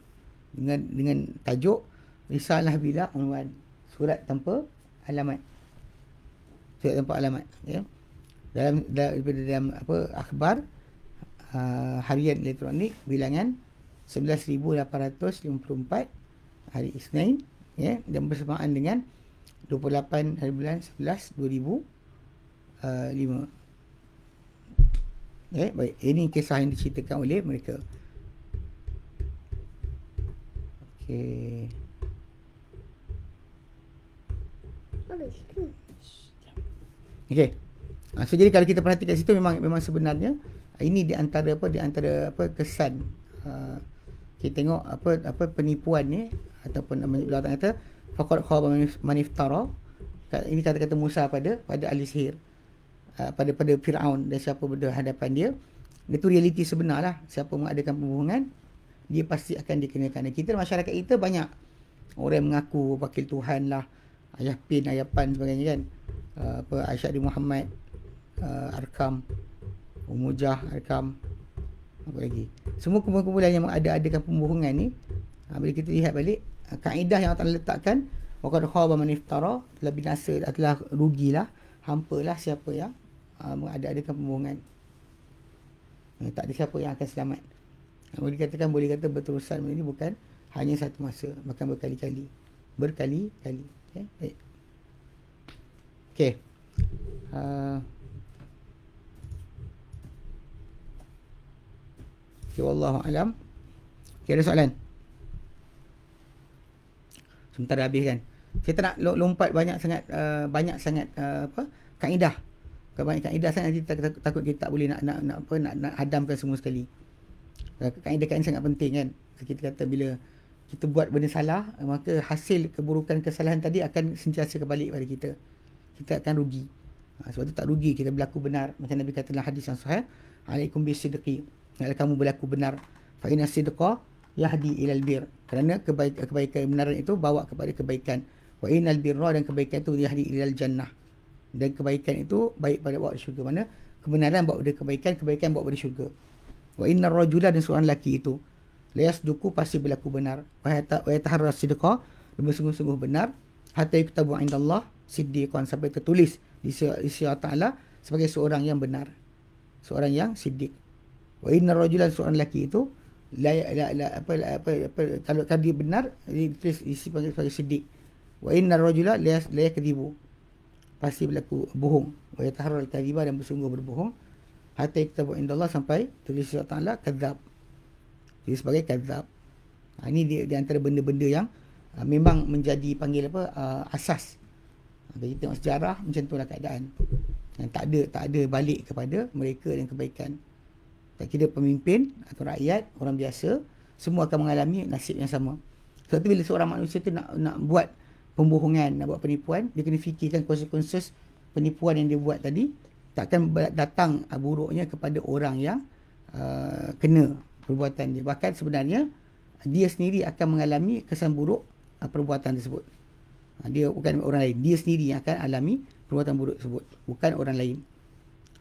dengan tajuk Risalah Bila Unwan, surat tanpa alamat. Ya. Dalam akhbar harian elektronik bilangan 11,854 hari Isnin, ya, dan bersamaan dengan 28 hari bulan 11 2005. Ya, baik, ini kisah yang diceritakan oleh mereka. Okey. Okey. So jadi kalau kita perhatikan situ, memang sebenarnya ini di antara kesan kita tengok penipuan ni, ataupun Allah kata faqad khaba man iftara. Ini kata-kata Musa pada ahli sihir, pada Firaun dan siapa berhadapan dia. Itu realiti sebenarlah. Siapa mengadakan pembohongan, dia pasti akan dikenakan. Dan kita, masyarakat kita, banyak orang yang mengaku wakil Tuhan lah, ayah pin, ayah pan sebagainya kan. Aisyah di Muhammad, Arkam, Umujah, Arkam, apa lagi. Semua kumpulan yang adakan pembohongan ni, bila kita lihat balik, kaedah yang Allah letakkan, waqad khaba man iftara, telah binasa, telah rugilah, hampalah siapa yang mengadakan pembohongan. Tak ada siapa yang akan selamat. Boleh kata berterusan ini bukan hanya satu masa, bahkan berkali-kali. Okay, baik. Okay. Okay, wallahu alam. Okay, ada soalan? Sebentar dah habis kan. Saya tak nak lompat banyak sangat kaedah. Kebanyakan kaedah sangat, nanti takut kita tak boleh nak hadamkan semua sekali. Kaedah-kaedah sangat penting kan. Kita kata bila kita buat benda salah, maka hasil keburukan kesalahan tadi akan sentiasa kembali pada kita. Kita akan rugi. Sebab tu tak rugi kita berlaku benar. Macam Nabi kata dalam hadis yang sahih, alaikum bisidqi. Hendaklah kamu berlaku benar. Fa inna sidqa yahdi ilal bir. Kerana kebaikan kebenaran itu bawa kepada kebaikan. Wa innal birra, dan kebaikan itu yahdi ilal jannah. Dan kebaikan itu baik pada bawa syurga. Mana kebenaran bawa pada kebaikan, kebaikan bawa pada syurga. Wa innar rajula, dan seorang lelaki itu la yasduqu, pasti berlaku benar. Wa yataharra sidqa, dan bersungguh-sungguh benar. Hatta yuktabu indallah siddiqan, sampai tertulis di sisi Allah Ta'ala sebagai seorang yang benar, seorang yang siddiq. Wa innar rajula, seorang lelaki itu kalau dia benar ditulis isi sebagai siddiq. Wa innar rajula la yakdzibu, pasti berlaku bohong. Wa yataharra al-kadhiba, dan bersungguh berbohong. Hatta yuktabu indallah, sampai tulis Allah Ta'ala kadzab, dia sebagai kadzab. Ini di antara benda-benda yang memang menjadi panggil asas. Kalau kita tengok sejarah, macam itulah keadaan. Yang tak ada balik kepada mereka dan kebaikan. Tak kira pemimpin atau rakyat, orang biasa, semua akan mengalami nasib yang sama. Sebab tu bila seorang manusia tu nak buat pembohongan, nak buat penipuan, dia kena fikirkan konsekuensi penipuan yang dia buat tadi. Takkan datang buruknya kepada orang yang kena perbuatan dia. Bahkan sebenarnya dia sendiri akan mengalami kesan buruk perbuatan tersebut. Dia bukan orang lain, dia sendiri yang akan alami perbuatan buruk tersebut, bukan orang lain.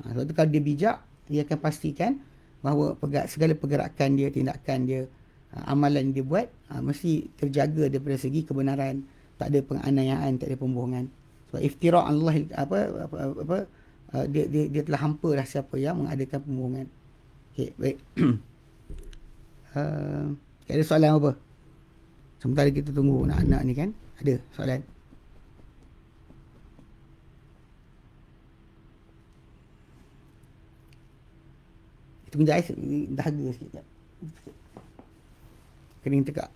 Sebab tu kalau dia bijak, dia akan pastikan bahawa segala pergerakan dia, tindakan dia, amalan yang dia buat mesti terjaga daripada segi kebenaran. Tak ada penganiayaan, tak ada pembohongan. Sebab iftira' Allah dia telah hampa dah siapa yang mengadakan pembohongan. Okey, baik. Ada soalan apa? Sementara kita tunggu nak ni kan. Ada soalan? Itu kejap dahaga sikit. Kening tegak.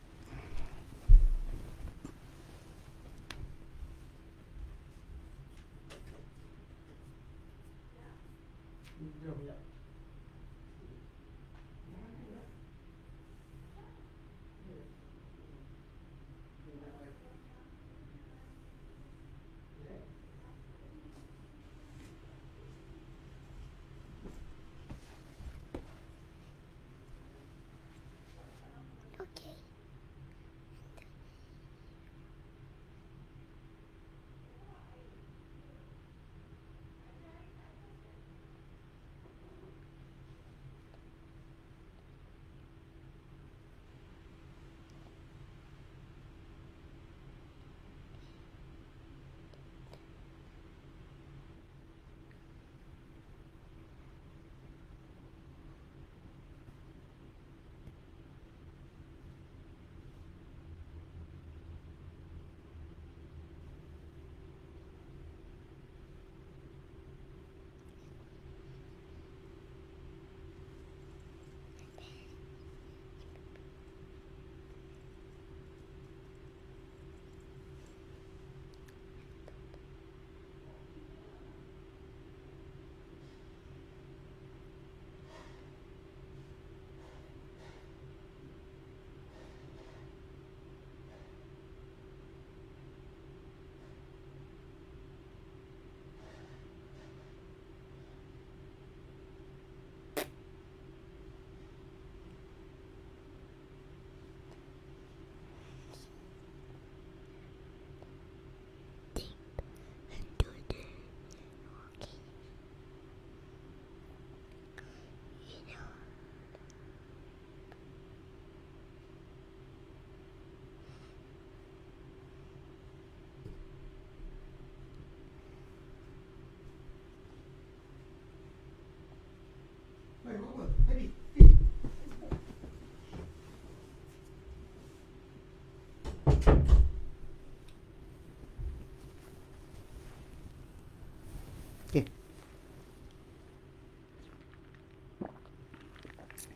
Okey.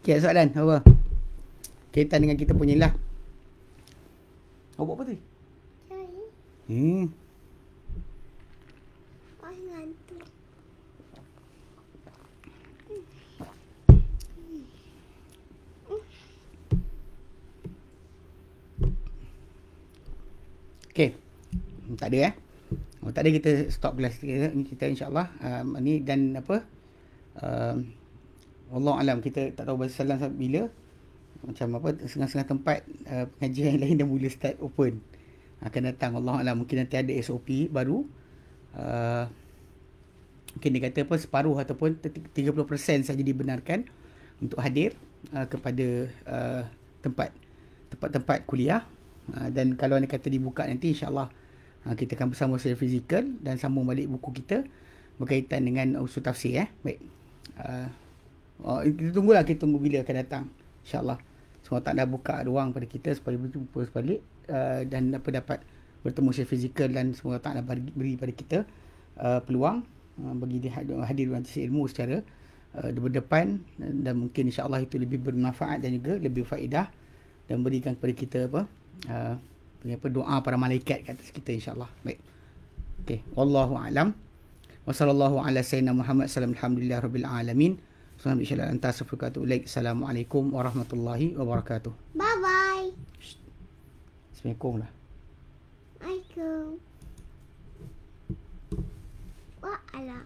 Okey, soalan apa? Kaitan dengan kita punya lah. Awak buat apa tu? Cari. Ngantuk. Tak ada tak ada, kita stop kelas kita insya-Allah. Ni dan apa? Wallahu alam, kita tak tahu bahasa salam bila. Macam apa, setengah-setengah tempat pengajian yang lain dah mula start open. Akan datang, Allah alam, mungkin nanti ada SOP baru. Mungkin dia kata apa, separuh ataupun 30% saja dibenarkan untuk hadir kepada tempat-tempat kuliah. Dan kalau dia kata dibuka nanti, insya-Allah kita akan bersama secara fizikal dan sambung balik buku kita berkaitan dengan usul tafsir. Baik. Kita tunggulah, kita tunggu bila akan datang, insya-Allah. Semua tak dah buka ruang pada kita supaya berjumpa balik dan dapat bertemu secara fizikal, dan semua tak dah beri pada kita peluang bagi dia hadir majlis ilmu secara berdepan, dan mungkin insya-Allah itu lebih bermanfaat dan juga lebih faedah dan berikan kepada kita doa para malaikat kat atas kita, insya-Allah. Baik. Okey, wallahu alam. Wa sallallahu ala sayyidina Muhammad sallallahu alhamdulillah rabbil alamin. Assalamualaikum warahmatullahi wabarakatuh. Bye bye. Assalamualaikum lah. Assalamualaikum. Waalaikumsalam.